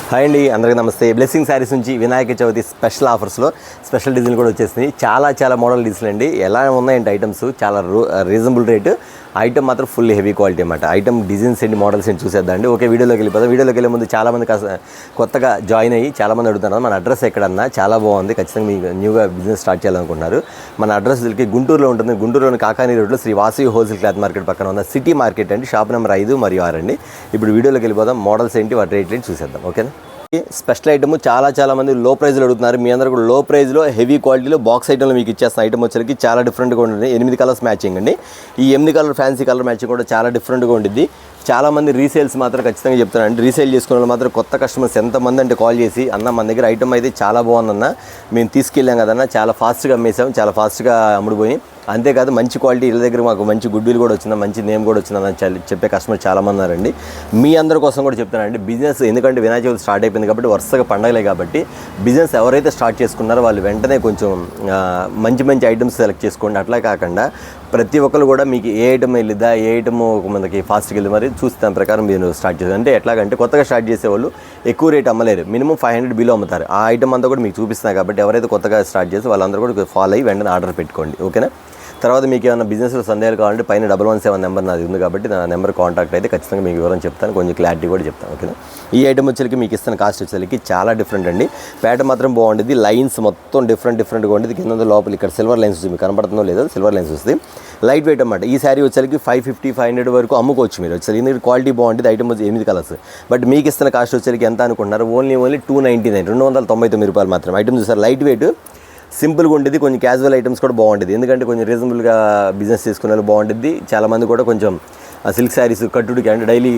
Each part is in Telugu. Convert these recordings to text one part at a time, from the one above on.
హాయ్ అండి, అందరికీ నమస్తే. బ్లెస్సింగ్ శారీస్ నుంచి వినాయక చవితి స్పెషల్ ఆఫర్స్లో స్పెషల్ డిజైన్ కూడా వచ్చేసింది. చాలా మోడల్ డిజైన్లు అండి. ఎలా ఉన్నాయంటే ఐటమ్స్ చాలా రీజనబుల్ రేటు. ఐటమ్ మాత్రం ఫుల్ హెవీ క్వాలిటీ అన్నమాట. ఐటమ్ డిజైన్స్ ఏంటి, మోడల్స్ ఏంటి చూసేద్దామండి. ఓకే, వీడియోలోకి వెళ్ళిపోతాం. వీడియోలోకి వెళ్ళే ముందు చాలామంది కొత్తగా జాయిన్ అయ్యి చాలామంది అడుగుతున్నారు మన అడ్రస్ ఎక్కడన్నా. చాలా బాగుంది, ఖచ్చితంగా మీకు న్యూగా బిజినెస్ స్టార్ట్ చేయాలనుకుంటున్నారు. మన అడ్రస్ గుంటూరులో ఉంటుంది. గుంటూరులోని కాకాని రోడ్లో Sri Vasavi wholesale cloth market పక్కన ఉన్న సిటీ మార్కెట్ అండి. షాప్ నెంబర్ 5 మరియు 6 అండి. ఇప్పుడు వీడియోలోకి వెళ్ళిపోదాం. మోడల్స్ ఏంటి, వాటి రేట్లు ఏంటి చూసేద్దాం. ఓకేనా. స్పెషల్ ఐటమ్ చాలా మంది లో ప్రైస్లో అడుగుతున్నారు. మీ అందరూ కూడా లో ప్రైస్లో హెవీ క్వాలిటీలో బాక్స్ ఐటమ్లో మీకు ఇచ్చేస్తున్న ఐటమ్ వచ్చరికి చాలా డిఫరెంట్గా ఉంటుంది. 8 కలర్స్ మ్యాచింగ్ అండి. ఈ 8 కలర్ ఫ్యాన్సీ కలర్ మ్యాచింగ్ కూడా చాలా డిఫరెంట్గా ఉంటుంది. చాలామంది రీసేల్స్ మాత్రం ఖచ్చితంగా చెప్తానండి. రీసేల్ చేసుకునే వాళ్ళు మాత్రం కొత్త కస్టమర్స్ ఎంతమంది అంటే కాల్ చేసి అన్న మన దగ్గర ఐటమ్ అయితే చాలా బాగుందన్న, మేము తీసుకెళ్ళాం కదన్న, చాలా ఫాస్ట్గా అమ్మేసాం, చాలా ఫాస్ట్గా అమ్ముడుపోయి, అంతేకాదు మంచి క్వాలిటీ వీళ్ళ దగ్గర మాకు మంచి గుడ్ విల్ కూడా వచ్చిందా, మంచి నేమ్ కూడా వచ్చిందని చెప్పే కస్టమర్ చాలామంది ఉన్నారండి. మీ అందరి కోసం కూడా చెప్తానండి. బిజినెస్ ఎందుకంటే వినాయక చవితి స్టార్ట్ అయిపోయింది కాబట్టి, వరుసగా పండగలే కాబట్టి, బిజినెస్ ఎవరైతే స్టార్ట్ చేసుకున్నారో వాళ్ళు వెంటనే కొంచెం మంచి ఐటమ్స్ సెలెక్ట్ చేసుకోండి. అట్లా కాకుండా ప్రతి ఒక్కరు కూడా మీకు ఏ ఐటమ్ వెళ్ళిద్దా, ఏ ఐటమ్ మనకి ఫాస్ట్గా వెళ్ళి మరి చూసి దాని ప్రకారం మీరు స్టార్ట్ చేస్తారు. అంటే ఎట్లాగంటే కొత్తగా స్టార్ట్ చేసేవాళ్ళు ఎక్కువ రేట్ అమ్మలేరు, మినిమం 500 బిలో అమ్ముతారు. ఆ ఐటమ్ అంతా కూడా మీకు చూపిస్తున్నాయి కాబట్టి ఎవరైతే కొత్తగా స్టార్ట్ చేసి వాళ్ళందరూ కూడా ఫాలో అయ్యి వెంటనే ఆర్డర్ పెట్టుకోండి. ఓకేనా. తర్వాత మీకు ఏమైనా బిజినెస్లో సందేహాలు కావాలంటే పైన 117 నెంబర్ నాది ఉంది కాబట్టి నా నెంబర్ కాంటాక్ట్ అయితే ఖచ్చితంగా మీకు వివరం చెప్తాను, కొంచెం క్లారిటీ కూడా చెప్తాను. ఓకేనా. ఈ ఐటమ్ వచ్చేసరికి మీకు ఇస్తున్న కాస్ట్ వచ్చేసరికి చాలా డిఫరెంట్ అండి. ప్యాటర్న్ మాత్రం బాగుంటుంది. లైన్స్ మొత్తం డిఫరెంట్గా ఉంటుంది. కింద లోపల ఇక్కడ సిల్వర్ లైన్స్ మీకు కనపడుతుందో లేదో సిల్వర్ లైన్స్ వస్తుంది. లైట్ వెయిట్ అన్నమాట. ఈ శారీ వచ్చేసరికి 550-500 వరకు అమ్ముకోవచ్చు మీరు. వచ్చేసరికి ఎందుకంటే క్వాలిటీ బాగుంటుంది. ఐటమ్ వచ్చి 8 కలర్స్. బట్ మీకు ఇస్తున్న కాస్ట్ వచ్చేసరికి ఎంత అనుకుంటున్నారు, ఓన్లీ 299 299 రూపాయలు మాత్రం. ఐటమ్ చూసారు, లైట్ వెయిట్, సింపుల్గా ఉంటుంది. కొంచెం క్యాజువల్ ఐటమ్స్ కూడా బాగుంటుంది. ఎందుకంటే కొంచెం రీజనబుల్గా బిజినెస్ చేసుకునే వాళ్ళు బాగుంటుంది. చాలామంది కూడా కొంచెం సిల్క్ శారీస్ కట్టుడికి అంటే డైలీ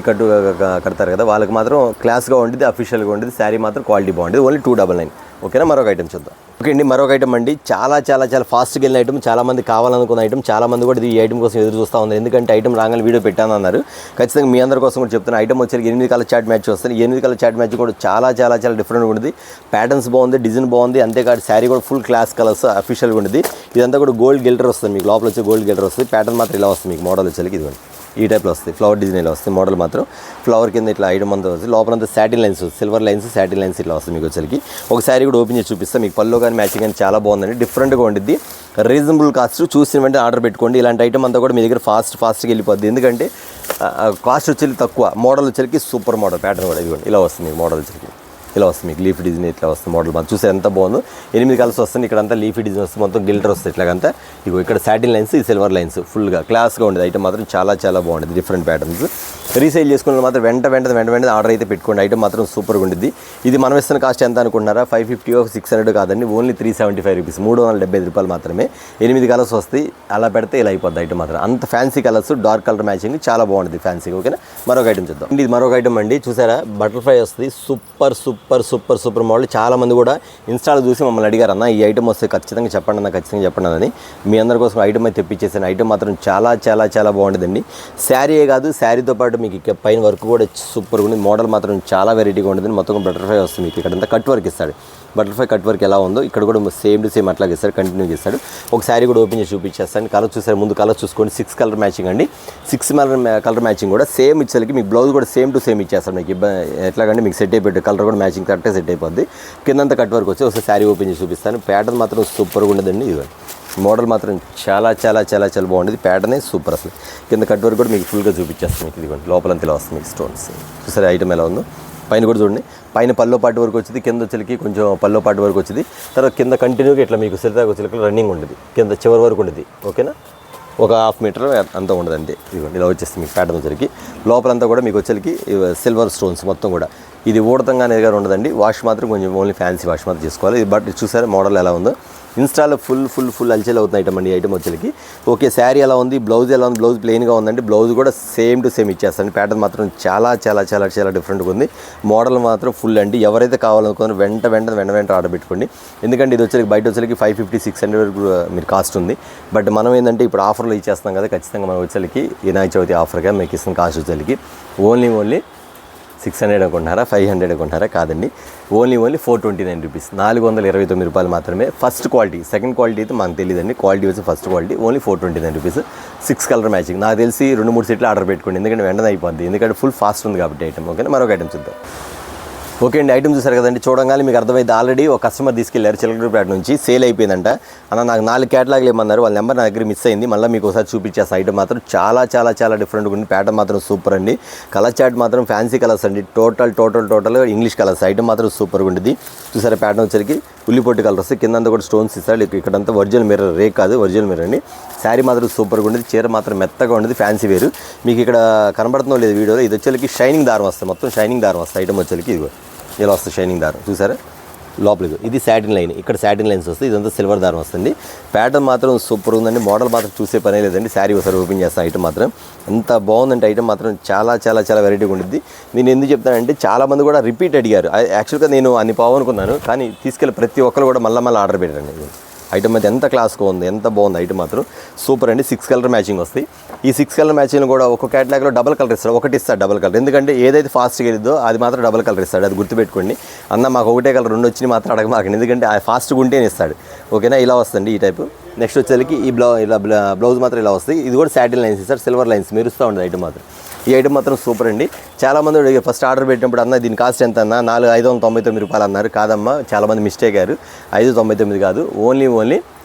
కడతారు కదా, వాళ్ళకి మాత్రం క్లాస్గా ఉంటుంది, అఫీషియల్గా ఉంటుంది. శారీ మాత్రం క్వాలిటీ బాగుంటుంది. ఓన్లీ 299. ఓకేనా. మరొక ఐటమ్ చూద్దాం. ఓకే అండి, మరొక ఐటమ్ అండి. చాలా ఫాస్ట్గా వెళ్ళిన ఐటమ్, చాలామంది కావాలనుకున్న ఐటమ్. చాలామంది కూడా ఈ ఐటమ్ కోసం ఎదురు చూస్తూ ఉన్నారు. ఎందుకంటే ఐటమ్ రాగానే వీడియో పెట్టాను అన్నారు. ఖచ్చితంగా మీ అందరి కోసం కూడా చెప్తున్నా. ఐటమ్ వచ్చేసి 8 కలర్ చాట్ మ్యాచ్ వస్తుంది. 8 కలర్ చాట్ మ్యాచ్ కూడా చాలా డిఫరెంట్గా ఉంటుంది. ప్యాటర్న్స్ బాగుంది, డిజైన్ బాగుంది. అంతేకాదు శారీ కూడా ఫుల్ క్లాస్ కలర్స్ అఫీషియల్గా ఉంటుంది. ఇదంతా కూడా గోల్డ్ గిల్టర్ వస్తుంది మీకు. లోపల వచ్చి గోల్డ్ గిల్టర్ వస్తుంది. ప్యాటర్న్ మాత్రం ఇలా వస్తుంది మీకు. మోడల్ వచ్చేసరికి ఇదిగోండి ఈ టైప్లో వస్తుంది. ఫ్లవర్ డిజైన్ ఇలా వస్తుంది. మోడల్ మాత్రం ఫ్లవర్ కింద ఇట్లా ఐటమ్ అంతా వస్తుంది. లోపలంతా satin lines, silver lines, satin lines ఇట్లా వస్తుంది మీకు వచ్చరికి. ఒక శారీ కూడా ఓపెన్ చేసి చూపిస్తాను మీకు. పల్లో కానీ మ్యాచింగ్ కానీ చాలా బాగుందండి. డిఫరెంట్గా ఉంటుంది. Reasonable cost. చూసిన వెంటనే ఆర్డర్ పెట్టుకోండి. ఇలాంటి ఐటమ్ అంతా కూడా మీ దగ్గర ఫాస్ట్గా వెళ్ళిపోద్ది. ఎందుకంటే కాస్ట్ వచ్చేది తక్కువ. మోడల్ వచ్చరికి సూపర్ మోడల్. ప్యాటర్న్ కూడా ఇదిగోండి ఇలా వస్తుంది మీకు. మోడల్ వచ్చరికి ఇలా వస్తుంది మీకు. లీఫ్ డిజైన్ ఇట్లా వస్తుంది మోడల్. మనం చూస్తే ఎంత బాగుందో. 8 కలర్స్ వస్తుంది. ఇక్కడంతా లీఫీ డిజైన్ వస్తుంది. మొత్తం గిల్టర్ వస్తుంది ఇట్లాగంతా. ఇగో ఇక్కడ సాటిన్ లైన్స్, ఈ సిల్వర్ లైన్స్ ఫుల్గా క్లాస్గా ఉండేది. ఐటమ్ మాత్రం చాలా బాగుంటుంది. Different patterns. రీసేల్ చేసుకున్న మాత్రం వెంటనే ఆర్డర్ అయితే పెట్టుకోండి. ఐటమ్ మాత్రం సూపర్గా ఉంటుంది. ఇది మనం ఇస్తున్న కాస్ట్ ఎంత అనుకుంటున్నారా, 550 600 కాదండి, ఓన్లీ 375 రూపీస్, 375 రూపాయలు మాత్రమే. 8 కలర్స్ వస్తాయి. అలా పెడితే ఇలా అయిపోద్ది ఐటమ్ మాత్రం. అంత fancy colours, dark colour matching చాలా బాగుంటుంది ఫ్యాన్సీ. ఓకేనా. మరొక ఐటమ్ చూద్దాం. ఇది మరొక ఐటమ్ అండి. చూసారా, బటర్ఫ్లై వస్తుంది. Super model. చాలా మంది కూడా ఇన్స్టాలో చూసి మమ్మల్ని అడిగారు, అన్న ఈ ఐటమ్ వస్తే ఖచ్చితంగా చెప్పండి అని. మీ అందరి కోసం ఐటమ్ అయితే తెప్పించేసాను. ఐటమ్ మాత్రం చాలా బాగుంటుందండి. శారీయే కాదు, శారీతో పాటు మీకు ఇక్కడ పైన వర్క్ కూడా సూపర్గా ఉంది. మోడల్ మాత్రం చాలా వెరైటీగా ఉంటుంది. మొత్తం బటర్ఫ్లై వస్తుంది మీకు. ఇక్కడంతా కట్ వర్క్ ఇస్తాడు. బటర్ఫ్లై కట్ వర్క్ ఎలా ఉందో ఇక్కడ కూడా సేమ్ టు సేమ్ అట్లాగే ఇస్తాడు, కంటిన్యూగా ఇస్తాడు. ఒక శారీ కూడా ఓపెన్ చేసి చూపించేస్తాను. కలర్ చూసారు, ముందు కలర్ చూసుకోండి. 6 కలర్ మ్యాచింగ్ అండి. 6 కలర్ మ్యాచింగ్ కూడా సేమ్ ఇచ్చేసరికి మీకు బ్లౌజ్ కూడా సేమ్ టు సేమ్ ఇచ్చేస్తాడు మీకు. ఎట్లాగంటే మీకు సెట్ అయిపోయింది. కలర్ కూడా మ్యాచింగ్ కరెక్ట్గా సెట్ అయిపోద్ది. కిందంతా కట్ వర్క్ వచ్చి ఒకసారి శారీ ఓపెన్ చేసి చూపిస్తాను. ప్యాటర్న్ మాత్రం సూపర్గా ఉండదండి. ఇది మోడల్ మాత్రం చాలా బాగుంటుంది. ప్యాటర్నే సూపర్ అసలు. కింద కట్ వర్క్ కూడా మీకు ఫుల్గా చూపించేస్తాను మీకు. ఇదిగోండి లోపలంతా ఇలా వస్తుంది మీకు స్టోన్స్. చూసారు ఐటమ్ ఎలా ఉందో. పైన కూడా చూడండి, పైన పల్లో పాటు వరకు వచ్చింది, కింద వచ్చేకి కొంచెం పల్లో పాటు వరకు వచ్చింది. తర్వాత కింద కంటిన్యూగా ఇట్లా మీకు సిరితాకు చిలకలు రన్నింగ్ ఉంటుంది. కింద చివరి వరకు ఉంటుంది. ఓకేనా. ఒక 1/2 మీటర్ అంతా ఉండదు అంతే. ఇదిగోండి ఇలా వచ్చేస్తుంది మీకు. ప్యాటర్న్ వచ్చరికి లోపలంతా కూడా మీకు వచ్చేకి సిల్వర్ స్టోన్స్ మొత్తం కూడా. ఇది ఊడతంగా అనేది ఉండదండి. వాష్ మాత్రం కొంచెం ఓన్లీ ఫ్యాన్సీ వాష్ మాత్రం చేసుకోవాలి. బట్ చూసారా మోడల్ ఎలా ఉందో. ఇన్స్టాలో ఫుల్ అల్చేలు అవుతుంది ఐటమ్ అండి. ఐటమ్ వచ్చేకి ఓకే. శారీ ఎలా ఉంది, బ్లౌజ్ ఎలా ఉంది, బ్లౌజ్ ప్లెయిన్గా ఉందండి. బ్లౌజ్ కూడా సేమ్ టు సేమ్ ఇచ్చేస్తాను. ప్యాటర్న్ మాత్రం చాలా డిఫరెంట్గా ఉంది. మోడల్ మాత్రం ఫుల్ అండి. ఎవరైతే కావాలనుకున్నారో వెంట ఆర్డర్ పెట్టుకోండి. ఎందుకంటే ఇది వచ్చేకి బయట వచ్చేకి 550-600 వరకు మీరు కాస్ట్ ఉంది. బట్ మనం ఏంటంటే ఇప్పుడు ఆఫర్లో ఇచ్చేస్తాం కదా, ఖచ్చితంగా మనం వచ్చేకి వినాయక చవితి ఆఫర్గా మీకు ఇస్తున్న కాస్ట్ వచ్చేకి ఓన్లీ 600 అనుకుంటున్నారా, 500 అనుకుంటున్నారా, కాదండి. ఓన్లీ 429 రూపీస్, 429 రూపాయలు మాత్రమే. First quality. సెకండ్ క్వాలిటీ అయితే మనకు తెలియదండి. క్వాలిటీ వచ్చి first quality only 429 rupees. 6 colour matching. నాకు తెలిసి 2-3 సెట్లు ఆర్డర్ పెట్టుకోండి. ఎందుకంటే వెంటనే అయిపోద్ది. ఎందుకంటే ఫుల్ ఫాస్ట్ ఉంది కాబట్టి ఐటమ్. ఓకేనా. మరొక ఐటమ్ చూద్దాం. ఓకే అండి, ఐటమ్ చూసారు కదండి. చూడగానే మీకు అర్థమైంది. ఆల్రెడీ ఒక కస్టమర్ తీసుకెళ్లారు చిలకలూరిపేట నుంచి, సేల్ అయిపోయిందంట. అన్న నాకు 4 క్యాటలాగ్లు ఇమ్మన్నారు, వాళ్ళ నెంబర్ నా దగ్గర మిస్ అయింది. మళ్ళీ మీకు ఒకసారి చూపించేస్తా. ఐటమ్ మాత్రం చాలా చాలా చాలా డిఫరెంట్గా ఉంది. ప్యాటర్న్ మాత్రం సూపర్ అండి. కలర్ చార్ట్ మాత్రం ఫ్యాన్సీ కలర్స్ అండి. Total English colours. ఐటమ్ మాత్రం సూపర్గా ఉంటుంది. చూసారా ప్యాటర్న్ వచ్చరికి ఉల్లిపొట్టి కలర్ వస్తుంది. కింద కూడా స్టోన్స్ ఇస్తాడు. ఇక్కడంతా ఒరిజినల్ మిర్రర్, రేక్ కాదు ఒరిజినల్ మిర్రర్ అండి. శారీ మాత్రం సూపర్గా ఉండేది. చీర మాత్రం మెత్తగా ఉండేది. ఫ్యాన్సీ వేరు. మీకు ఇక్కడ కనబడుతుందో లేదు వీడియోలో, ఇది వచ్చేకి షైనింగ్ దారం వస్తుంది. మొత్తం షైనింగ్ దారం వస్తుంది. ఐటమ్ వచ్చేకి ఇది ఇలా వస్తుంది షైనింగ్ దారం. చూసారా లోపలికి ఇది సాటిన్ లైన్, ఇక్కడ సాటిన్ లైన్స్ వస్తుంది. ఇదంతా సిల్వర్ దారం వస్తుంది. ప్యాటర్న్ మాత్రం సూపర్ ఉందండి. మోడల్ మాత్రం చూసే పనే లేదండి. శారీ ఒకసారి ఓపెన్ చేస్తాను. ఐటమ్ మాత్రం ఎంత బాగుందంటే ఐటమ్ మాత్రం చాలా చాలా చాలా వెరైటీగా ఉంటుంది. నేను ఎందుకు చెప్తానంటే చాలామంది కూడా రిపీట్ అడిగారు. యాక్చువల్గా నేను అన్ని పోవనుకున్నాను, కానీ తీసుకెళ్ళి ప్రతి ఒక్కరు కూడా మళ్ళీ ఆర్డర్ పెట్టారండి. ఐటమ్ అయితే ఎంత క్లాస్గా ఉంది, ఎంత బాగుంది. ఐటమ్ మాత్రం సూపర్ అండి. 6 కలర్ మ్యాచింగ్ వస్తాయి. ఈ 6 కలర్ మ్యాచింగ్ కూడా ఒక క్యాటలాగ్లో డబల్ కలర్ ఇస్తాడు. ఒకటి ఇస్తాడు డబల్ కలర్. ఎందుకంటే ఏదైతే ఫాస్ట్గా వెళ్ళిద్దో అది మాత్రం డబల్ కలర్ ఇస్తాడు. అది గుర్తుపెట్టుకోండి. అన్న మాకు ఒకటే కలర్ 2 వచ్చినాయి మాత్రం అడగమాకండి, ఎందుకంటే ఆ ఫాస్ట్గా ఉంటేనే ఇస్తాడు. ఓకేనా, ఇలా వస్తుంది ఈ టైపు. నెక్స్ట్ వచ్చేసరికి ఈ బ్లౌజ్ మాత్రం ఇలా వస్తుంది. ఇది కూడా సాటిన్ లైన్స్ ఇస్తాడు, సిల్వర్ లైన్స్ మెరుస్తూ ఉంటుంది ఐటమ్ మాత్రం. ఈ ఐటమ్ మాత్రం సూపర్ అండి. చాలామంది ఫస్ట్ ఆర్డర్ పెట్టినప్పుడు అన్న దీని కాస్ట్ ఎంత అన్న 599 రూపాయలు అన్నారు. కాదమ్మా, చాలామంది మిస్టేక్ అయ్యారు. 599 కాదు, ఓన్లీ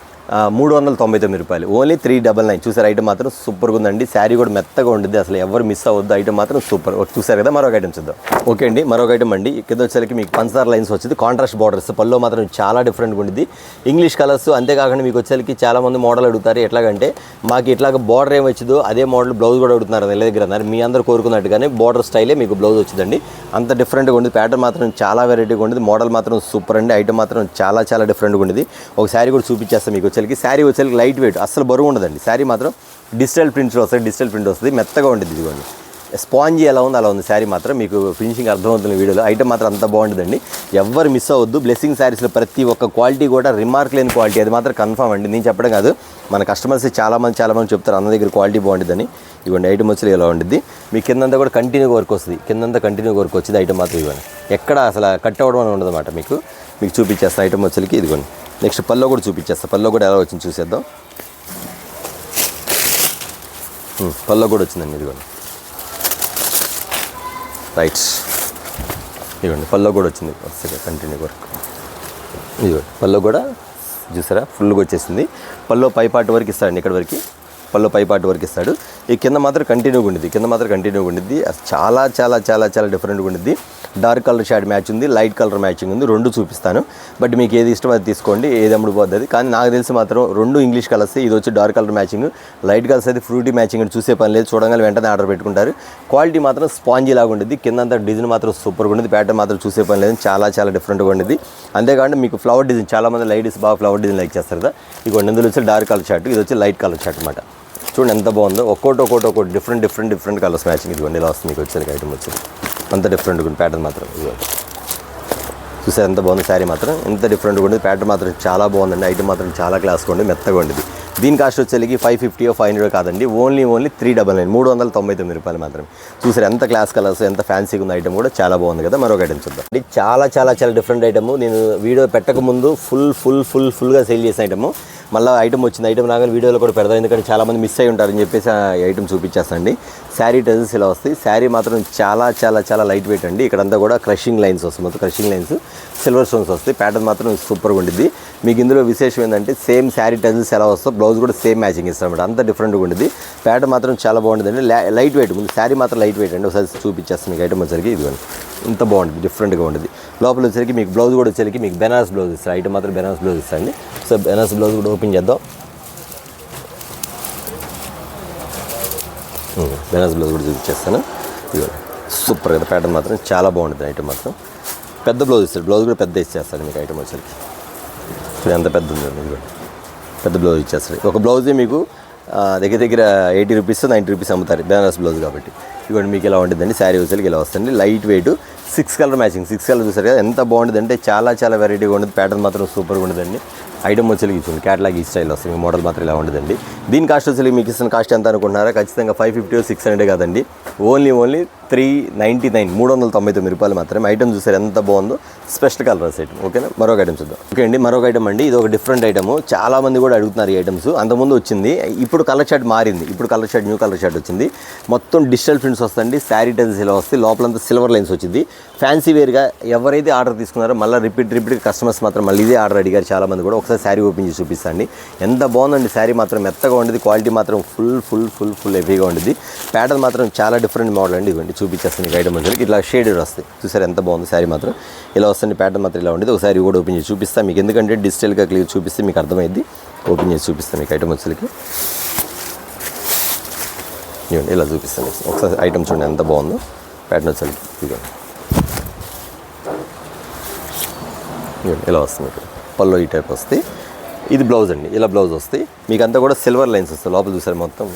399 రూపాయలు. ఓన్లీ 399. చూసారు ఐటమ్ మాత్రం సూపర్గా ఉందండి. శారీ కూడా మెత్తగా ఉంటుంది. అసలు ఎవరు మిస్ అవ్వద్దు. ఐటమ్ మాత్రం సూపర్. చూసారు కదా, మరొక ఐటమ్ చూద్దాం. ఓకే అండి, మరొక ఐటమ్ అండి. కింద వచ్చేసరికి మీకు పంచదార లైన్స్ వచ్చింది. Contrast borders. పళ్ళు మాత్రం చాలా డిఫరెంట్గా ఉంటుంది. English colours. అంతేకాకుండా మీకు వచ్చేసరికి చాలామంది మోడల్ అడుగుతారు. ఎట్లాగంటే మాకు ఇట్లాగ బార్డర్ ఏమి వచ్చిందో అదే మోడల్ బ్లౌజ్ కూడా అడుగుతున్నారు నెల దగ్గర అన్నారు. మీ అందరూ కోరుకున్నట్టుగానే బార్డర్ స్టైలే మీకు బ్లౌజ్ వచ్చిందండి. అంత డిఫరెంట్గా ఉంటుంది. ప్యాటర్న్ మాత్రం చాలా వెరైటీగా ఉంటుంది. మోడల్ మాత్రం సూపర్ అండి. ఐటమ్ మాత్రం చాలా చాలా డిఫరెంట్గా ఉంటుంది. ఒక శారీ కూడా చూపించేస్తాం మీకు వచ్చేసరికి. శారీ వచ్చేసరికి లైట్ వెయిట్, అస్సలు బరువు ఉండదండి. శారీ మాత్రం డిజిటల్ ప్రింట్స్లో వస్తుంది. డిజిటల్ ప్రింట్ వస్తుంది, మెత్తగా ఉంటుంది. ఇదిగోండి స్పాంజీ ఎలా ఉంది అలా ఉంది. శారీ మాత్రం మీకు ఫినిషింగ్ అర్థమవుతుంది వీడియోలో. ఐటమ్ మాత్రం అంత బాగుంటుందండి. ఎవరు మిస్ అవ్వద్దు. బ్లెస్సింగ్ శారీస్లో ప్రతి ఒక్క క్వాలిటీ కూడా రిమార్క్ లేని క్వాలిటీ. అది మాత్రం కన్ఫర్మ్ అండి, నేను చెప్పడం కాదు. మన కస్టమర్స్ చాలామంది చెప్తారు అన్న దగ్గర క్వాలిటీ బాగుంటుందని. ఇవ్వండి ఐటమ్ వచ్చి ఇలా ఉంటుంది. మీ కిందంతా కూడా కంటిన్యూ వర్క్ వస్తుంది. కిందంతా కంటిన్యూ వర్క్ వచ్చింది. ఐటమ్ మాత్రం ఇవ్వండి, ఎక్కడ అసలు కట్ అవ్వడం అని ఉండదు అన్నమాట. మీకు చూపించేస్తాను ఐటమ్ వచ్చేకి. ఇదిగోండి నెక్స్ట్ పల్లో కూడా చూపించేస్తాను. పల్లో కూడా ఎలా వచ్చింది చూసేద్దాం. పల్లో కూడా వచ్చిందండి. ఇదిగోండి రైట్, ఇదిగోండి పల్లో కూడా వచ్చింది. వరుసగా కంటిన్యూ వర్క్. ఇదిగోండి పల్లో కూడా చూసారా ఫుల్గా వచ్చేసింది. పల్లో పై పార్ట్ వరకు ఇస్తాడండి. ఇక్కడ వరకు పల్లో పై పార్ట్ వరకు ఇస్తాడు. ఈ కింద మాత్రం కంటిన్యూగా ఉండిద్ది. చాలా చాలా చాలా చాలా డిఫరెంట్గా ఉండిద్ది. డార్క్ కలర్ షేడ్ మ్యాచ్ ఉంది, లైట్ కలర్ మ్యాచింగ్ ఉంది. 2 చూపిస్తాను. బట్ మీకు ఏది ఇష్టం అది తీసుకోండి, ఏది అమ్ముడుపోద్ది. కానీ నాకు తెలిసి మాత్రం 2 ఇంగ్లీష్ కలర్స్. ఇది వచ్చి dark colour matching, light colours అయితే ఫ్రూటీ మ్యాచింగ్ అని చూసే పని లేదు. చూడగానే వెంటనే ఆర్డర్ పెట్టుకుంటారు. క్వాలిటీ మాత్రం స్పాంజీ లాగా ఉంటుంది. కిందంతా డిజైన్ మాత్రం సూపర్గా ఉంటుంది. ప్యాటర్న్ మాత్రం చూసే పని లేదు, చాలా చాలా డిఫరెంట్గా ఉంటుంది. అంతేకాకుండా మీకు ఫ్లవర్ డిజైన్, చాలామంది లేడీస్ బాగా ఫ్లవర్ డిజైన్ లైక్ చేస్తారు కదా. ఇక ఇందులో వచ్చి డార్క్ కలర్ షర్ట్, ఇది వచ్చి లైట్ కలర్ షర్ట్ అనమాట. చూడండి ఎంత బాగుందో. ఒక్కోటి డిఫరెంట్ కలర్స్ మ్యాచింగ్. ఇదిగోండి ఇలా వస్తుంది మీకు వచ్చేది ఐటమ్ వచ్చేది. అంత డిఫరెంట్గా ఉంది ప్యాటర్న్ మాత్రం. ఇదిగోండి చూసారు ఎంత బాగుంది. శారీ మాత్రం ఎంత డిఫరెంట్గా ఉండేది. ప్యాటర్న్ మాత్రం చాలా బాగుందండి. ఐటమ్ మాత్రం చాలా క్లాస్గా ఉంది, మెత్తగా ఉండేది. దీని కాస్ట్ వచ్చేకి 550 500 కాదండి, ఓన్లీ 399 399 రూపాయలు మాత్రమే. చూసారు ఎంత క్లాస్ కలర్స్, ఎంత ఫ్యాన్సీగా ఉంది. ఐటమ్ కూడా చాలా బాగుంది కదా. మరొక ఐటమ్ చూద్దాం. చాలా చాలా చాలా డిఫరెంట్ ఐటమ్. నేను వీడియో పెట్టక ముందు ఫుల్గా సేల్ చేసిన ఐటమ్. మళ్ళీ ఐటమ్ వచ్చింది. ఐటమ్ రాగానే వీడియోలో కూడా పెడతాం, ఎందుకంటే చాలామంది మిస్ అయ్యి ఉంటారని చెప్పేసి ఐటమ్ చూపించేస్తాండి. శారీ టజల్స్ ఇలా వస్తాయి. శారీ మాత్రం చాలా చాలా చాలా లైట్ వెయిట్ అండి. ఇక్కడంతా కూడా క్రషింగ్ లైన్స్ వస్తాయి. మొత్తం క్రషింగ్ లైన్స్, సిల్వర్ స్టోన్స్ వస్తాయి. ప్యాటర్న్ మాత్రం సూపర్గా ఉంటుంది. మీకు ఇందులో విశేషం ఏంటంటే సేమ్ శారీ టజల్స్ ఎలా వస్తాయి, బ్లౌజ్ కూడా సేమ్ మ్యాచింగ్ ఇస్తారన్నమాట. అంత డిఫరెంట్గా ఉంటుంది. ప్యాటర్న్ మాత్రం చాలా బాగుంటుందండి. లైట్ వెయిట్ ఉంది. శారీ మాత్రం లైట్ వెయిట్ అండి. ఒకసారి చూపించేస్తాను మీకు ఐటమ్ వచ్చరికి. ఇదిగోండి ఇంత బాగుంటుంది, డిఫరెంట్గా ఉంటుంది. లోపల వచ్చరికి మీకు బ్లౌజ్ కూడా వచ్చరికి మీకు బెనారస్ బ్లౌజ్ ఇస్తారు. ఐటమ్ మాత్రం బెనారస్ బ్లౌజ్ ఇస్తాండి. సో బెనారస్ బ్లౌజ్ కూడా ఓపెన్ చేద్దాం. బెనారస్ బ్లౌజ్ కూడా చూపించేస్తాను. ఇదిగోండి సూపర్ కదా. ప్యాటర్న్ మాత్రం చాలా బాగుంటుంది. ఐటమ్ మాత్రం పెద్ద బ్లౌజ్ ఇస్తారు. బ్లౌజ్ కూడా పెద్ద ఇచ్చేస్తాడు మీకు ఐటమ్ వచ్చరికి. ఎంత పెద్ద ఉంది ఇదిగోండి, పెద్ద బ్లౌజ్ ఇచ్చేస్తాడు. ఒక బ్లౌజే మీకు దగ్గర 80 రూపీస్ 90 రూపీస్ అమ్ముతారు బెనారస్ బ్లౌజ్ కాబట్టి. ఇదిగోండి మీకు ఇలా ఉంటుందండి. శారీ వచ్చేసరికి ఇలా వస్తుంది. Light weight, 6 colour matching. 6 colour చూసారు కదా ఎంత బాగుంటుంది అంటే చాలా చాలా వెరైటీగా ఉంటుంది. ప్యాటర్న్ మాత్రం సూపర్గా ఉంటుందండి. ఐటమ్ వచ్చేకి ఇచ్చింది క్యాటలాగ్ ఈ స్టైల్ వస్తుంది. మోడల్ మాత్రం ఇలా ఉంటుందండి. దీని కాస్ట్ వచ్చేసి మీకు ఇస్తున్న కాస్ట్ ఎంత అనుకుంటున్నారా? ఖచ్చితంగా 550 600 కాదండి, ఓన్లీ 399 399 రూపాయలు మాత్రమే. ఐటమ్ చూసారు ఎంత బాగుందో. Special colours item. ఓకేనా, మరొక ఐటమ్ చూద్దాం. ఓకే అండి, మరొక ఐటమ్ అండి. ఇది ఒక డిఫరెంట్ ఐటమ్. చాలా మంది కూడా అడుగుతున్నారు ఈ ఐటమ్స్. అంతకుముందు వచ్చింది, ఇప్పుడు కలర్ షర్ట్ మారింది. ఇప్పుడు colour shirt new colour shirt వచ్చింది. మొత్తం డిజిటల్ ప్రింట్స్ వస్తుంది. శారీ టెన్స్ ఇలా వస్తాయి. లోపలంతా సిల్వర్ లైన్స్ వచ్చింది. ఫ్యాన్సీ వేర్గా ఎవరైతే ఆర్డర్ తీసుకున్నారో మళ్ళీ రిపీట్ కస్టమర్స్ మాత్రం మళ్ళీ ఇదే ఆర్డర్ అడిగారు చాలామంది కూడా. ఒకసారి శారీ ఓపెన్ చేసి చూపిస్తాండి. ఎంత బాగుందండి శారీ మాత్రం, మెత్తగా ఉండేది, క్వాలిటీ మాత్రం ఫుల్ హెవీగా ఉండేది. ప్యాటర్న్ మాత్రం చాలా డిఫరెంట్ మోడల్ అండి. ఇవ్వండి చూపించేస్తాను మీకు ఐటమ్ వచ్చి ఇట్లా షేడెడ్ వస్తాయి. చూసారు ఎంత బాగుంది శారీ మాత్రం, ఇలా వస్తుంది. ప్యాటర్న్ మాత్రం ఇలా ఉండేది. ఒకసారి కూడా ఓపెన్ చేసి చూపిస్తాను మీకు, ఎందుకంటే డిజిటల్గా క్లియర్ చూపిస్తే మీకు అర్థమైంది. ఓపెన్ చేసి చూపిస్తాను మీకు ఐటమ్ వచ్చేకి. ఇవ్వండి ఇలా చూపిస్తాను ఒకసారి ఐటమ్ చూడండి ఎంత బాగుందో. ప్యాటర్న్ వచ్చేకి ఇవ్వండి ఇలా వస్తుంది. మీకు పల్లో ఈ టైప్ వస్తాయి. ఇది బ్లౌజ్ అండి, ఇలా బ్లౌజ్ వస్తాయి. మీకు అంతా కూడా సిల్వర్ లైన్స్ వస్తాయి. లోపల చూసారు మొత్తం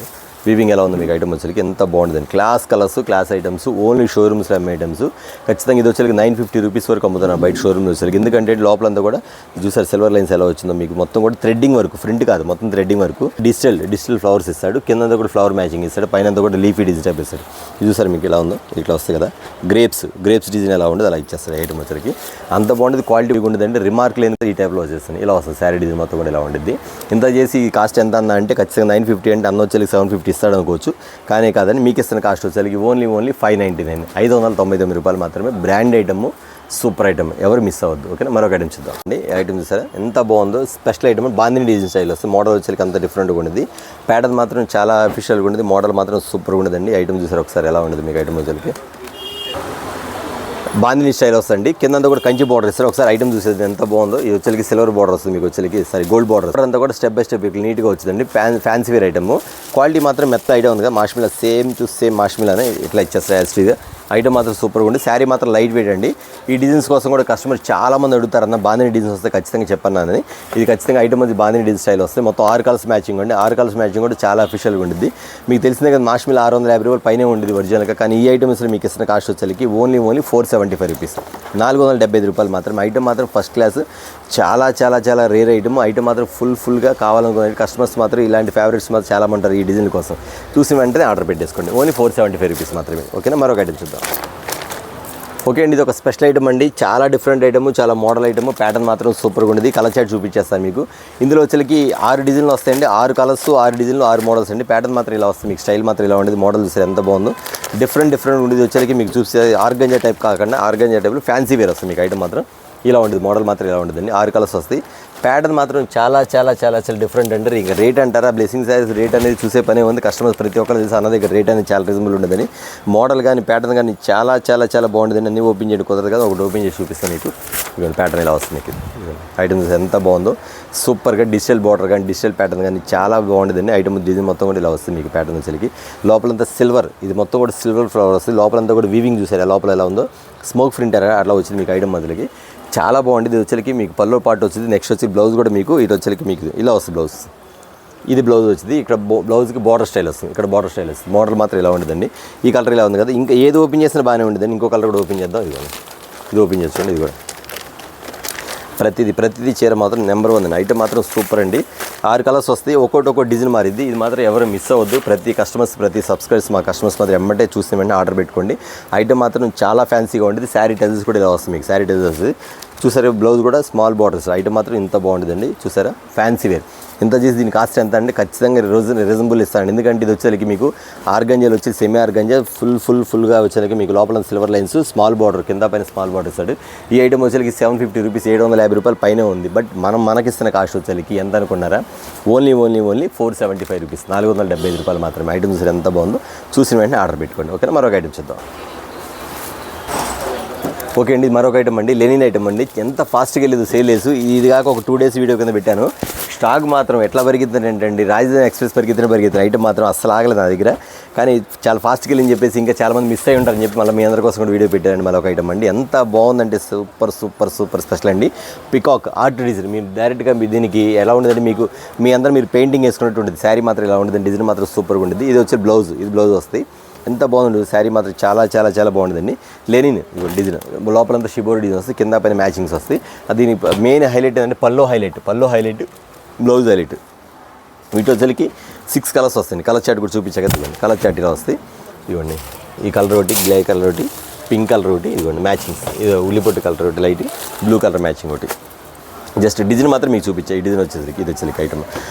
వీవింగ్ ఎలా ఉంది మీకు ఐటమ్ వచ్చేకి, ఎంత బాగుంటుందండి. Class colours, class items, only షోరూమ్స్లో అమ్మే ఐటమ్స్. ఖచ్చితంగా ఇది వచ్చేకి 950 రూపీస్ వరకు అమ్ముతున్నాను బయట షోరూమ్లో వచ్చేకి. ఎందుకంటే లోపలంతా కూడా చూసారు సిల్వర్ లైన్స్ ఎలా వచ్చిందో మీకు. మొత్తం కూడా థ్రెడ్డింగ్ వర్క్, ఫ్రంట్ కాదు మొత్తం థ్రెడ్డింగ్ వర్క్. డిజిటల్ ఫ్లవర్స్ ఇస్తాడు. కింద కూడా ఫ్లవర్ మ్యాచింగ్ ఇస్తాడు. పైన కూడా లీఫీ డిజైన్ టైప్ ఇస్తాడు. ఇది చూసారు మీకు ఎలా ఉందో, ఇట్లా వస్తాయి కదా గ్రేప్స్ డిజైన్ ఎలా ఉండదు అలా ఇచ్చేస్తాడు ఐటమ్ వచ్చేకి. అంత బాగుంటుంది, క్వాలిటీ ఉండదండి. రిమార్క్ లేని ఈ టైప్లో వచ్చేస్తుంది. ఇలా వస్తుంది శారీ డిజైన్ మొత్తం కూడా ఇలా ఉంటుంది. ఇంత చేసి కాస్ట్ ఎంత అన్న అంటే ఖచ్చితంగా 950 అంటే అన్న వచ్చేకి 750 ఇస్తాడు అనుకోవచ్చు. కానీ కాదని మీకు ఇస్తున్న కాస్ట్ వచ్చేసరికి ఓన్లీ 599, 599 రూపాయలు మాత్రమే. బ్రాండ్ ఐటమ్, సూపర్ ఐటమ్, ఎవరు మిస్ అవ్వద్దు. ఓకేనా, మరొక ఐటమ్ చూద్దాం అండి. ఐటమ్ చూసారా ఎంత బాగుందో, special item. Bandhani design style వస్తుంది. మోడల్ వచ్చేకి అంత డిఫరెంట్గా ఉండేది. ప్యాటర్న్ మాత్రం చాలా అఫీషియల్గా ఉండేది. మోడల్ మాత్రం సూపర్గా ఉండదండి. ఐటమ్ చూసారు ఒకసారి ఎలా ఉండదు మీకు ఐటమ్ వచ్చేకి. బాందిని స్టైల్ వస్తుంది. కింద కూడా కంచి బార్డర్ ఇస్తారు. ఒకసారి ఐటమ్ చూసేది ఎంత బాగుందో. ఇది వచ్చేకి సిల్వర్ బార్డర్ వస్తుంది మీకు వచ్చేకి, గోల్డ్ బార్డర్ అంతా కూడా స్టెప్ బై స్టెప్ నీట్గా వచ్చిందండి. Fancy wear item. క్వాలిటీ మాత్రం మెత్త ఐటమ్ ఉంది కదా, మాష్మిలా సేమ్ టు సేమ్ మాష్మిలానే ఇట్లా ఇచ్చేస్తారు యాస్టీగా. ఐటమ్ మాత్రం సూపర్గా ఉంది. శారీ మాత్రం లైట్ వెయిట్ అండి. ఈ డిజైన్స్ కోసం కూడా కస్టమర్ చాలామంది అడుగుతారు అన్న బాందిని డిజైన్స్ వస్తే ఖచ్చితంగా చెప్పన్నానని. ఇది ఖచ్చితంగా ఐటమ్ అది బాందిని డిజైన్ స్టైల్ వస్తే మొత్తం 6 కలర్స్ మ్యాచింగ్ అండి. 6 కలర్స్ మ్యాచింగ్ కూడా చాలా అఫీషియల్గా ఉంటుంది. మీకు తెలిసిందే కదా మాష్మిలా 650 రూపాయలు పైనే ఉండేది ఒరిజినల్గా. కానీ ఈ ఐటమ్స్లో మీకు ఇస్తున్న కాస్ట్ వచ్చేకి ఓన్లీ 475 రూపీస్, 475 రూపాయలు మాత్రం. ఐటమ్ మాత్రం ఫస్ట్ క్లాస్, చాలా రేర్ ఐటమ్. ఐటమ్ మాత్రం ఫుల్గా కావాలనుకునే కస్టమర్స్ మాత్రం ఇలాంటి ఫేవరెట్స్ మాత్రం చాలా ఉంటారు ఈ డిజైన్ కోసం. చూసిన వెంటనే ఆర్డర్ పెట్టేసుకోండి. ఓన్లీ 475 రూపీస్ మాత్రమే. ఓకేనా, మరొక ఐటమ్ చూద్దాం. ఓకే అండి, ఇది ఒక స్పెషల్ ఐటమ్ అండి. చాలా డిఫరెంట్ ఐటమ్, చాలా మోడల్ ఐటమ్. ప్యాటర్న్ మాత్రం సూపర్గా ఉండేది. కలర్ చార్ట్ చూపించేస్తాను మీకు. ఇందులో వచ్చేకి 6 డిజైన్లు వస్తాయండి. 6 కలర్స్, 6 డిజైన్లు, 6 మోడల్స్ అండి. ప్యాటర్న్ మాత్రం ఇలా వస్తుంది మీకు. స్టైల్ మాత్రం ఇలా ఉండేది. మోడల్ చూస్తే ఎంత బాగుందో. డిఫరెంట్ ఉండేది వచ్చేకి మీకు. చూస్తే ఆర్గంజా టైప్ కాకుండా ఆర్గంజా టైప్లో ఫ్యాన్సీ వేర్ వస్తుంది మీకు. ఐటమ్ మాత్రం ఇలా ఉండేది. మోడల్ మాత్రం ఇలా ఉండదండి. 6 కలర్స్ వస్తాయి. ప్యాటర్న్ మాత్రం చాలా డిఫరెంట్ అంటారు. ఇంకా రేట్ అంటారా, బ్లెస్సింగ్ సారీస్ రేట్ అనేది చూసే పనే ఉంది. కస్టమర్స్ ప్రతి ఒక్కరు తెలుసు అన్న దగ్గర రేట్ అనేది చాలా రీజనబుల్ ఉండదని. మోడల్ కానీ ప్యాటర్న్ కానీ చాలా బాగుంటుందని. అన్నీ ఓపెన్ చేయడం కుదరదు కదా, ఒకటి ఓపెన్ చేసి చూపిస్తాను మీకు. ఇక ప్యాటర్న్ ఇలా వస్తుంది మీకు. ఐటమ్ ఎంత బాగుందో, సూపర్గా డిజిటల్ బార్డర్ కానీ డిజిటల్ ప్యాటర్న్ కానీ చాలా బాగుంటుందండి. ఐటమ్ డిజైన్ మొత్తం కూడా ఇలా వస్తుంది మీకు. ప్యాటర్న్ వచ్చేకి లోపలంతా సిల్వర్, ఇది మొత్తం కూడా సిల్వర్ ఫ్లవర్ వస్తుంది. లోపలంతా కూడా వీవింగ్ చూసారు లోపల ఎలా ఉందో, స్మోక్ ప్రింటర్ అట్లా వచ్చింది మీకు ఐటమ్ మొదలకి. చాలా బాగుంటుంది. ఇది వచ్చేకి మీకు పల్లో పార్ట్ వచ్చింది. నెక్స్ట్ వచ్చి బ్లౌజ్ కూడా మీకు ఇటు వచ్చేకి మీకు ఇలా వస్తుంది బ్లౌజ్. ఇది బ్లౌజ్ వచ్చింది. ఇక్కడ బ్లౌజ్కి బార్డర్ స్టైల్ వస్తుంది. ఇక్కడ బార్డర్ స్టైల్ వస్తుంది. మోడల్ మాత్రం ఇలా ఉండదండి. ఈ కలర్ ఇలా ఉంది కదా, ఇంకా ఏది ఓపెన్ చేసినా బాగానే ఉండదండి. ఇంకో కలర్ కూడా ఓపెన్ చేద్దాం. ఇది ఓపెన్ చేసుకోండి. ఇది కూడా ప్రతిదీ చీర మాత్రం నెంబర్ 1 ఐటమ్ మాత్రం సూపర్ అండి. 6 కలర్స్ వస్తాయి. ఒక్కొక్క డిజైన్ మారిద్ది. ఇది మాత్రం ఎవరు మిస్ అవ్వద్దు. ప్రతి సబ్స్క్రైబర్స్ మా కస్టమర్స్ మాత్రం ఎమ్మటే చూసిన వెంటనే ఆర్డర్ పెట్టుకోండి. ఐటమ్ మాత్రం చాలా ఫ్యాన్సీగా ఉంటుంది. శారీ టెజల్స్ కూడా ఇలా వస్తుంది మీకు. శారీ టెజల్స్ వస్తుంది. చూసారా, బ్లౌజ్ కూడా స్మాల్ బార్డర్స్. ఐటమ్ మాత్రం ఇంత బాగుంటుందండి. చూసారా, ఫ్యాన్సీ వేర్. ఇంత చేసి దీని కాస్ట్ ఎంత అంటే ఖచ్చితంగా రీజనబుల్ ఇస్తాను. ఎందుకంటే ఇది వచ్చేకి మీకు ఆర్గంజాలు వచ్చి సెమీ ఆర్గంజా ఫుల్గా వచ్చేకి మీకు లోపల సిల్వర్ లైన్స్, స్మాల్ బార్డర్, కింద పైన స్మాల్ బార్డర్ ఇస్తాడు. ఈ ఐటమ్ వచ్చేకి 750 రూపీస్, 750 రూపాయలు పైన ఉంది. బట్ మనకిస్తున్న కాస్ట్ వచ్చేకి ఎంత అనుకున్నారా, ఓన్లీ 475 రూపీస్, 475 రూపాయలు మాత్రమే. ఐటమ్ చూసారు ఎంత బాగుందో. చూసిన వెంటనే ఆర్డర్ పెట్టుకోండి. ఓకేనా, మరొక ఐటమ్ చూద్దాం. ఓకే అండి, మరొక ఐటమ్ అండి. లెనిన్ ఐటమ్ అండి. ఎంత ఫాస్ట్గా వెళ్ళేది సేల్ వేసు. ఇది కాక ఒక 2 డేస్ వీడియో కింద పెట్టాను. స్టాక్ మాత్రం ఎట్లా పెరిగిద్దని ఏంటండి, రాజధాని ఎక్స్ప్రెస్ పెరిగిద్దని ఐటమ్ మాత్రం అస్సలు ఆగలేదు నా దగ్గర. కానీ చాలా ఫాస్ట్గా వెళ్ళని చెప్పేసి ఇంకా చాలామంది మిస్ అయ్యి ఉంటారని చెప్పి మళ్ళీ మీ అందరి కోసం కూడా వీడియో పెట్టారండి. మళ్ళీ ఒక ఐటమ్ అండి. ఎంత బాగుందంటే సూపర్ స్పెషల్ అండి. Peacock art design. మీరు డైరెక్ట్గా దీనికి ఎలా ఉండదండి, మీరు పెయింటింగ్ వేసుకున్నట్టు ఉంటుంది. శారీ మాత్రం ఇలా ఉంటుంది. డిజైన్ మాత్రం సూపర్గా ఉంటుంది. ఇది వచ్చి బ్లౌజ్. ఇది బ్లౌజ్ వస్తాయి. ఎంత బాగుంటుంది. శారీ మాత్రం చాలా బాగుంటుందండి. Linen design. లోపలంతా షిబోరి డిజైన్ వస్తుంది. కింద పైన మ్యాచింగ్స్ వస్తాయి. దీని మెయిన్ హైలైట్ ఏంటంటే పల్లో హైలైట్, బ్లౌజ్ హైలైట్. వీటి వచ్చేకి 6 కలర్స్ వస్తాయి. కలర్ చార్ట్ కూడా చూపించగలరు. కలర్ చార్ట్ ఇలా వస్తాయి. ఇవ్వండి, ఈ కలర్ ఒకటి, గ్రే కలర్ ఒకటి, పింక్ కలర్ ఒకటి. ఇదిగోండి మ్యాచింగ్స్. ఇది ఉల్లిపొట్టు కలర్ ఒకటి, లైట్ బ్లూ కలర్ మ్యాచింగ్ ఒకటి. జస్ట్ డిజైన్ మాత్రం మీకు చూపించే ఈ డిజైన్ వచ్చేసరికి ఇది వచ్చేసరికి ఐటమ్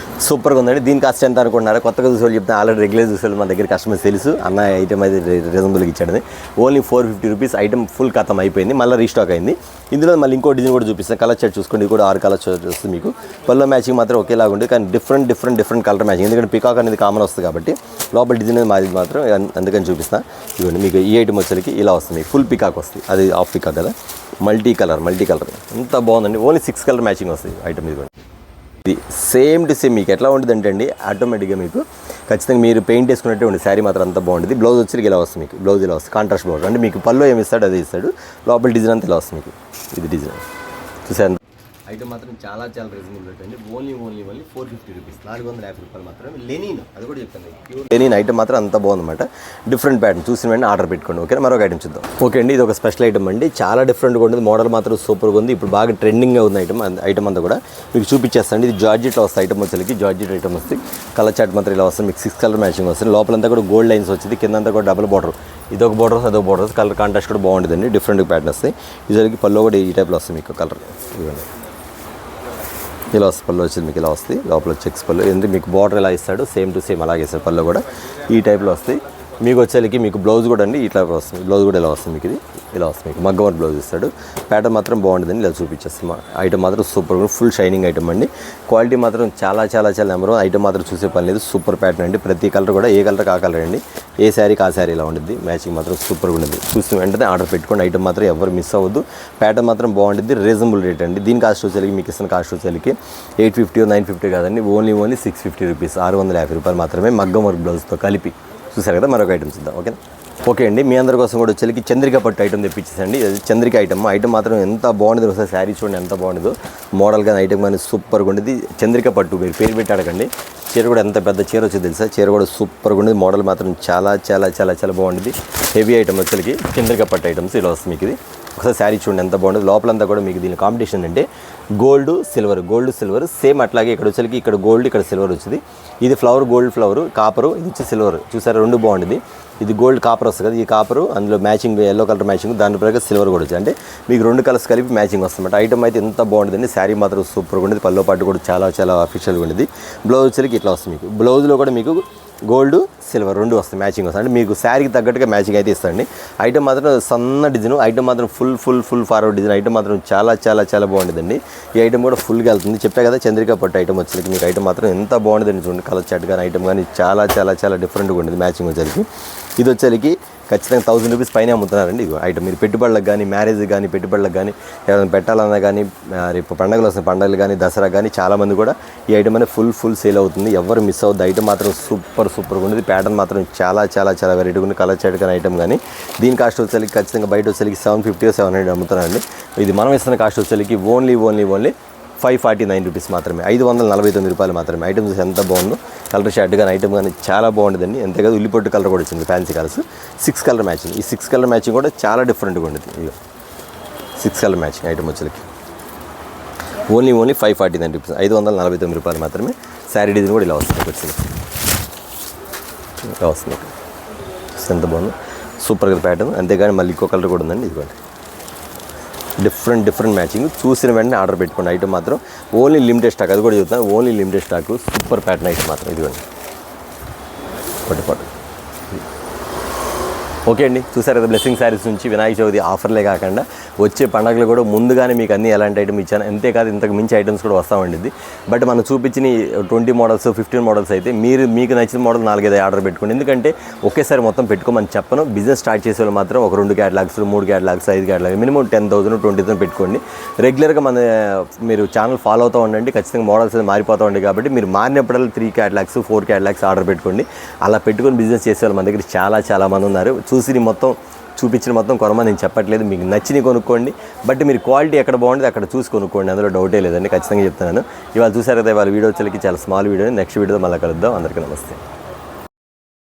సూపర్గా ఉందండి. దీని కాస్ట్ ఎంత అనుకుంటున్నారా? కొత్తగా చూసే వాళ్ళు చెప్తే ఆల్రెడీ రెగ్యులర్ చూసే మన దగ్గర కస్టమర్స్ తెలుసు అన్న ఐటమ్ అయితే రీజనబుల్గా ఇచ్చాడని. ఓన్లీ 450 రూపీస్ ఐటమ్ ఫుల్ ఖతం అయిపోయింది, మళ్ళీ రీస్టాక్ అయింది. ఇందులో మళ్ళీ ఇంకో డిజైన్ కూడా చూపిస్తాను. కలర్ చార్ట్ చూసుకోండి, ఇది కూడా 6 కలర్ చార్ట్ వస్తుంది మీకు. పల్లో మ్యాచింగ్ మాత్రం ఒకేలాగా ఉంటుంది, కానీ డిఫరెంట్ కలర్ మ్యాచింగ్, ఎందుకంటే పికాక్ అనేది కామన్ వస్తుంది కాబట్టి లోపల డిజైన్ మాది మాత్రం అందుకని చూపిస్తాను. ఇవ్వండి మీకు ఈ ఐటమ్ వచ్చేసరికి ఇలా వస్తుంది, ఫుల్ పికాక్ వస్తుంది, అది ఆఫ్ పికాక్ కదా, మల్టీ కలర్ ఎంత బాగుందండి. ఓన్లీ 6 కలర్ మ్యాచింగ్ వస్తుంది ఐటమ్. ఇదిగోండి ఇది సేమ్ టు సేమ్ మీకు ఎట్లా ఉంటుంది అంటే ఆటోమేటిక్గా మీకు ఖచ్చితంగా మీరు పెయింట్ వేసుకున్నట్టే ఉంటుంది. శారీ మాత్రం అంత బాగుంటుంది. బ్లౌజ్ వచ్చి ఇలా వస్తుంది మీకు, బ్లౌజ్ ఇలా వస్తుంది కాంట్రాస్ట్ బ్లౌజ్, అంటే మీకు పల్లో ఏమి ఇస్తాడు అదే ఇస్తాడు. లోపల డిజైన్ అంతా ఇలా వస్తుంది మీకు. ఇది డిజైన్ చూసారు. ఐటమ్ మాత్రం చాలా రీజనబుల్ రేట్ అండి. ఓన్లీ 450 రూపీస్, 450 రూపాయలు మాత్రమే. లెనిన్ అది కూడా చెప్తాను, ప్యూర్ లెనిన్ ఐటమ్ మాత్రం అంత బాగుందన్నమాట. డిఫరెంట్ ప్యాటర్న్ చూసిన వెంటనే ఆర్డర్ పెట్టుకోండి. ఓకే, మరొక ఐటమ్ చూద్దాం. ఓకే అండి, ఇది ఒక స్పెషల్ ఐటమ్ అండి, చాలా డిఫరెంట్గా ఉంటుంది. మోడల్ మాత్రం సూపర్గా ఉంది, ఇప్పుడు బాగా ట్రెండింగ్గా ఉంది ఐటమ్ అంతా కూడా మీకు చూపించేస్తాండి. ఇది జార్జెట్లో వస్తుంది ఐటమ్ వచ్చేసరికి, జార్జెట్ ఐటమ్ వస్తుంది. కలర్ చార్ట్ మాత్రం ఇలా వస్తుంది మీకు, 6 కలర్ మ్యాచింగ్ వస్తుంది. లోపలంతా కూడా గోల్డ్ లైన్స్ వచ్చింది, కిందంతా కూడా డబుల్ బార్డర్, ఇదొక బార్డర్ అదొక బార్డర్, కలర్ కాంట్రాస్ట్ కూడా బాగుంటుందండి. డిఫరెంట్ ప్యాటర్న్ వస్తాయి. ఇది పల్లో కూడా ఈ టైప్లో వస్తుంది మీకు కలర్. ఇవన్నీ ఇలా వస్తుంది పళ్ళు వచ్చింది మీకు, ఇలా వస్తుంది లోపల చెక్స్ పళ్ళు, ఎందుకు మీకు బార్డర్ ఎలా ఇస్తాడు సేమ్ టు సేమ్ అలాగే ఇస్తాడు. పళ్ళు కూడా ఈ టైప్లో వస్తాయి మీకు. వచ్చేసరికి మీకు బ్లౌజ్ కూడా అండి ఇట్లా వస్తుంది, బ్లౌజ్ కూడా ఇలా వస్తుంది మీకు. ఇది ఇలా వస్తుంది మీకు, మగ్గం వర్క్ బ్లౌజ్ ఇస్తాడు. ప్యాటర్న్ మాత్రం బాగుంటుందండి, ఇలా చూపించేస్తాం. ఐటమ్ మాత్రం సూపర్, ఫుల్ షైనింగ్ ఐటమ్ అండి. క్వాలిటీ మాత్రం చాలా నెంబర్. ఐటమ్ మాత్రం చూసే పని లేదు, సూపర్ ప్యాటర్న్ అండి. ప్రతి కలర్ కూడా ఏ కలర్ ఆ కలర్ అండి, ఏ శారీకి ఆ శారీ ఇలా ఉంటుంది. మ్యాచింగ్ మాత్రం సూపర్గా ఉంటుంది. చూసిన వెంటనే ఆర్డర్ పెట్టుకోండి. ఐటమ్ మాత్రం ఎవరు మిస్ అవ్వద్దు. ప్యాటర్న్ మాత్రం బాగుంటుంది, రీజనబుల్ రేట్ అండి. దీని కాస్ట్ వచ్చేసరికి మీకు ఇస్తున్న కాస్ట్ వచ్చేసరికి 850 950 కాదండి, ఓన్లీ 650 రూపీస్, 650 రూపాయలు మాత్రమే, మగ్గం వర్క్ బ్లౌజ్తో కలిపి. చూసారు కదా, మరొక ఐటమ్ చూద్దాం. ఓకే అండి, మీ అందరి కోసం కూడా వచ్చేసరికి చంద్రిక పట్టు ఐటమ్ తెప్పించేసండి. అది చంద్రిక ఐటమ్ మాత్రం ఎంత బాగుంటుంది, ఒకసారి శారీ చూడండి ఎంత బాగుంటుందో. మోడల్ కానీ ఐటమ్ కానీ సూపర్గా ఉండేది. చంద్రిక పట్టు మీరు పేరు పెట్టి అడగండి. చీర కూడా ఎంత పెద్ద చీర వచ్చింది తెలుసా, చీర కూడా సూపర్గా ఉండేది. మోడల్ మాత్రం చాలా బాగుంటుంది. హెవీ ఐటమ్ వచ్చేసరికి చంద్రిక పట్టు ఐటమ్స్ ఇలా వస్తుంది మీకు. ఇది ఒకసారి శారీ చూడండి ఎంత బాగుంటుంది. లోపలంతా కూడా మీకు దీని కాంపిటీషన్ అంటే గోల్డ్ సిల్వర్ సేమ్ అట్లాగే. ఇక్కడ వచ్చేసరికి ఇక్కడ గోల్డ్ ఇక్కడ సిల్వర్ వచ్చింది. ఇది ఫ్లవర్ గోల్డ్ ఫ్లవర్, కాపరు, ఇది వచ్చి సిల్వర్. చూసారా, రెండు బాగుంటుంది. ఇది గోల్డ్ కాపర్ వస్తుంది కదా, ఈ కాపరు అందులో మ్యాచింగ్ ఎల్లో కలర్ మ్యాచింగ్, దాని ప్రకారం సిల్వర్ కూడా వచ్చింది. అంటే మీకు రెండు కలర్స్ కలిపి మ్యాచింగ్ వస్తుంది. ఐటమ్ అయితే ఎంత బాగుంటుందండి. శారీ మాత్రం సూపర్గా ఉండేది. పల్లో పాటు కూడా చాలా అఫీషియల్గా ఉండేది. బ్లౌజ్ వచ్చేసరికి ఇట్లా వస్తుంది మీకు. బ్లౌజ్లో కూడా మీకు గోల్డ్ సిల్వర్ రెండు వస్తాయి మ్యాచింగ్ వస్తాయి. అంటే మీకు శారీకి తగ్గట్టుగా మ్యాచింగ్ అయితే ఇస్తాండి. ఐటమ్ మాత్రం సన్న డిజైన్, ఐటమ్ మాత్రం ఫుల్ ఫార్వర్డ్ డిజైన్. ఐటమ్ మాత్రం చాలా బాగుంటుందండి. ఈ ఐటమ్ కూడా ఫుల్గా వెళ్తుంది. చెప్పా కదా చంద్రిక పట్టు ఐటమ్ వచ్చేసరికి మీకు ఐటమ్ మాత్రం ఎంత బాగుంటుందండి. చూడండి కలర్ చాట్ కానీ ఐటమ్ కానీ చాలా డిఫరెంట్గా ఉంటుంది మ్యాచింగ్ వచ్చేసరికి. ఇది వచ్చేసరికి ఖచ్చితంగా 1000 రూపీస్ పైన అమ్ముతున్నారండి. ఇది ఐటమ్ మీరు పెట్టుబడులకు కానీ, మ్యారేజ్ కానీ, పెట్టుబడులకు కానీ, ఏదైనా పెట్టాలన్నా కానీ, రేపు పండుగలు వస్తున్న పండుగలు కానీ, దసరా కానీ చాలామంది కూడా ఈ ఐటమ్ అనేది ఫుల్ సేల్ అవుతుంది. ఎవరు మిస్ అవుతుంది. ఐటమ్ మాత్రం సూపర్గా ఉంది. ప్యాటర్న్ మాత్రం చాలా వెరైటీగా ఉంది. కలర్ చాట్ కానీ ఐటమ్ కానీ. దీని కాస్ట్ వచ్చేసరికి ఖచ్చితంగా బయట వచ్చేసరికి 750 700 అమ్ముతున్నారండి. ఇది మనం ఇస్తున్న కాస్ట్ వచ్చేసరికి ఓన్లీ 549 రూపీస్ మాత్రమే, 549 రూపాయలు మాత్రమే. ఐటమ్ చూసి ఎంత బాగుందో. కలర్ షర్ట్ కానీ ఐటమ్ కానీ చాలా బాగుంటుందండి. అంతేకాదు ఉల్లిపొట్టు కలర్ కూడా వచ్చింది, ఫ్యాన్సీ కలర్స్. 6 colour matching. ఈ 6 కలర్ మ్యాచింగ్ కూడా చాలా డిఫరెంట్గా ఉంటుంది. ఇక 6 కలర్ మ్యాచింగ్ ఐటమ్ వచ్చేసరికి ఓన్లీ 549 రూపీస్, 549 రూపాయలు మాత్రమే. శారీ డిజైన్ కూడా ఇలా వస్తుంది. ఇలా వస్తుంది. ఎంత బాగుందో, సూపర్గా ప్యాటర్న్. అంతేగాని మళ్ళీ ఇంకో కలర్ కూడా ఉందండి. ఇదిగోండి డిఫరెంట్ మ్యాచింగ్. చూసిన వెంటనే ఆర్డర్ పెట్టుకోండి. ఐటమ్ మాత్రం ఓన్లీ లిమిటెడ్ స్టాక్, అది కూడా చెప్తాను. Only limited stock, super pattern item మాత్రం. ఇదిగోండి పట్టు. ఓకే అండి, చూసారు కదా బ్లెస్సింగ్ శారీస్ నుంచి వినాయక చవితి ఆఫర్లే కాకుండా వచ్చే పండుగలు కూడా ముందుగానే మీకు అన్ని ఎలాంటి ఐటమ్ ఇచ్చాను. అంతేకాదు ఇంతకు మించి ఐటమ్స్ కూడా వస్తూ ఉండేది. బట్ మనం చూపించిన 20 మోడల్స్ 15 మోడల్స్ అయితే మీకు నచ్చిన మోడల్ 4-5 ఆర్డర్ పెట్టుకోండి. ఎందుకంటే ఒకేసారి మొత్తం పెట్టుకోమని చెప్పను. బిజినెస్ స్టార్ట్ చేసే వాళ్ళు మాత్రం ఒక 2 క్యాటలాగ్స్ 3 క్యాటలాగ్స్ 5 క్యాటలాగ్స్ మినిమం 10,000 20,000 పెట్టుకోండి. రెగ్యులర్గా మీరు ఛానల్ ఫాలో అవుతూ ఉండండి. ఖచ్చితంగా మోడల్స్ మారిపోతూ ఉండే కాబట్టి మీరు మారినప్పుడల్లా 3 క్యాటలాగ్స్ 4 క్యాటలాగ్స్ ఆర్డర్ పెట్టుకోండి. అలా పెట్టుకొని బిజినెస్ చేసే వాళ్ళు మన దగ్గర చాలా మంది ఉన్నారు. చూసి మొత్తం చూపించిన మొత్తం కొనమని నేను చెప్పట్లేదు. మీకు నచ్చినవి కొనుక్కోండి. బట్ మీరు క్వాలిటీ ఎక్కడ బాగుంటుంది అక్కడ చూసి కొనుక్కోండి, అందులో డౌటే లేదండి. ఖచ్చితంగా చెప్తున్నాను. ఇవాళ చూసారు కదా, ఇవాళ వీడియో వచ్చేసరికి చాలా స్మాల్ వీడియో. నెక్స్ట్ వీడియోలో మళ్ళీ కలుద్దాం. అందరికీ నమస్తే.